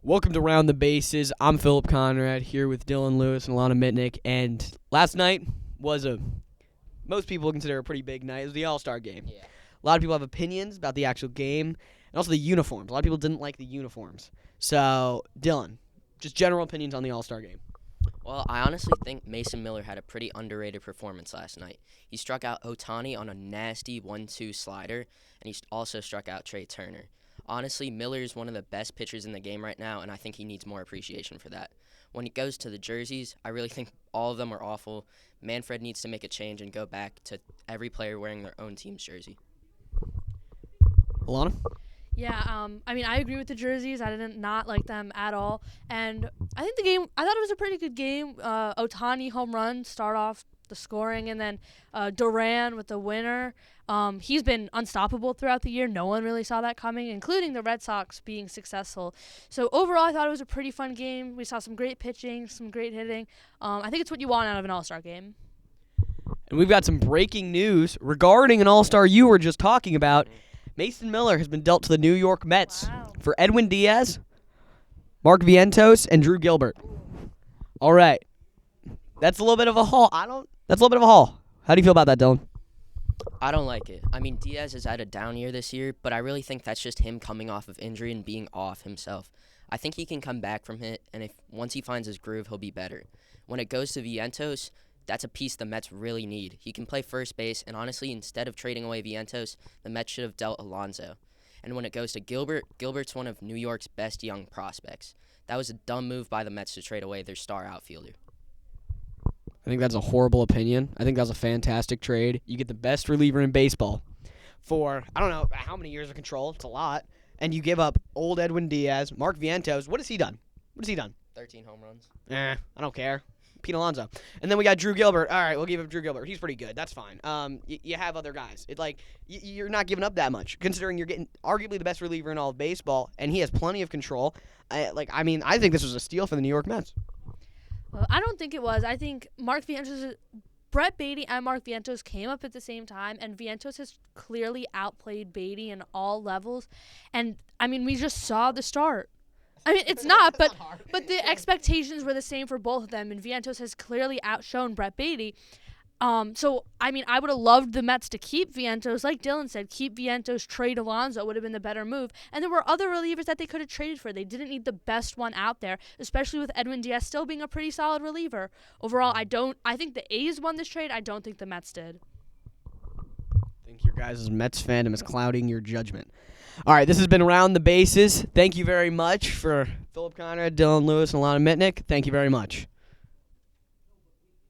Welcome to Round the Bases. I'm Philip Conrad here with Dylan Lewis and Alana Mitnick. And last night was most people consider a pretty big night. It was the All-Star game. Yeah. A lot of people have opinions about the actual game and also the uniforms. A lot of people didn't like the uniforms. So, Dylan, just general opinions on the All-Star game. Well, I honestly think Mason Miller had a pretty underrated performance last night. He struck out Ohtani on a nasty 1-2 slider, and he also struck out Trey Turner. Honestly, Miller is one of the best pitchers in the game right now, and I think he needs more appreciation for that. When it goes to the jerseys, I really think all of them are awful. Manfred needs to make a change and go back to every player wearing their own team's jersey. Alana? Yeah, I agree with the jerseys. I didn't not like them at all. And I think I thought it was a pretty good game. Ohtani home run, start off the scoring, and then Duran with the winner. He's been unstoppable throughout the year. No one really saw that coming, including the Red Sox being successful. So overall, I thought it was a pretty fun game. We saw some great pitching, some great hitting. I think it's what you want out of an All-Star game. And we've got some breaking news regarding an All-Star you were just talking about. Mason Miller has been dealt to the New York Mets for Edwin Diaz, Mark Vientos, and Drew Gilbert. All right. That's a little bit of a haul. That's a little bit of a haul. How do you feel about that, Dylan? I don't like it. Diaz has had a down year this year, but I really think that's just him coming off of injury and being off himself. I think he can come back from it, and once he finds his groove, he'll be better. When it goes to Vientos, that's a piece the Mets really need. He can play first base, and honestly, instead of trading away Vientos, the Mets should have dealt Alonso. And when it goes to Gilbert, Gilbert's one of New York's best young prospects. That was a dumb move by the Mets to trade away their star outfielder. I think that's a horrible opinion. I think that was a fantastic trade. You get the best reliever in baseball for, I don't know how many years of control. It's a lot. And you give up old Edwin Diaz, Mark Vientos. What has he done? 13 home runs. I don't care. Pete Alonso. And then we got Drew Gilbert. All right, we'll give up Drew Gilbert. He's pretty good. That's fine. You have other guys. You're not giving up that much, considering you're getting arguably the best reliever in all of baseball, and he has plenty of control. I think this was a steal for the New York Mets. Well, I don't think it was. I think Brett Baty and Mark Vientos came up at the same time, and Vientos has clearly outplayed Baty in all levels. And, we just saw the start. It's not, but the expectations were the same for both of them, and Vientos has clearly outshone Brett Baty. I would have loved the Mets to keep Vientos. Like Dylan said, keep Vientos, trade Alonso would have been the better move. And there were other relievers that they could have traded for. They didn't need the best one out there, especially with Edwin Diaz still being a pretty solid reliever. Overall, I think the A's won this trade. I don't think the Mets did. I think your guys' Mets fandom is clouding your judgment. All right, this has been Around the Bases. Thank you very much for Philip Conrad, Dylan Lewis, and Alana Mitnick. Thank you very much.